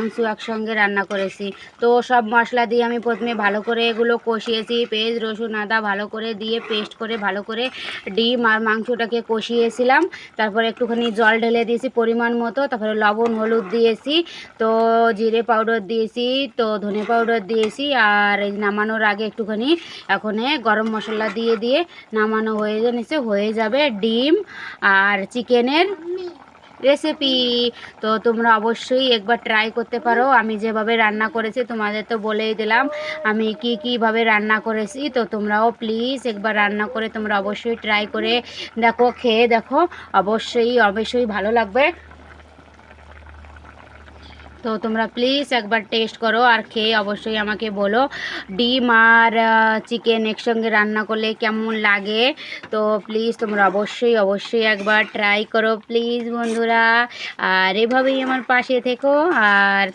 মাংস একসঙ্গে রান্না করেছি। তো সব মশলা দিয়ে আমি প্রথমে ভালো করে এগুলো কষিয়েছি, পেঁয়াজ রসুন আদা ভালো করে দিয়ে পেস্ট করে ভালো করে ডিম আর মাংসটাকে কষিয়েছিলাম। তারপরে একটুখানি জল ঢেলে দিয়েছি পরিমাণ মতো, তারপরে লবণ হলুদ দিয়েছি, তো জিরে পাউডার দিয়েছি, তো ধনে পাউডার দিয়েছি, আর এই নামানোর আগে একটুখানি এখন গরম মশলা দিয়ে নামানো হয়ে যাবে ডিম আর চিকেনের রেসিপি। তো তোমরা অবশ্যই একবার ট্রাই করতে পারো। আমি যেভাবে রান্না করেছি তোমাদের তো বলেই দিলাম আমি কীভাবে রান্না করেছি। তো তোমরাও প্লিজ একবার রান্না করে তোমরা অবশ্যই ট্রাই করে দেখো, খেয়ে দেখো, অবশ্যই ভালো লাগবে। তো তোমরা প্লিজ একবার টেস্ট করো আর খেয়ে অবশ্যই আমাকে বলো ডিম আর চিকেন একসঙ্গে রান্না করলে কেমন লাগে। তো প্লিজ তোমরা অবশ্যই একবার ট্রাই করো প্লিজ বন্ধুরা, আর এভাবেই আমার পাশে থেকো। আর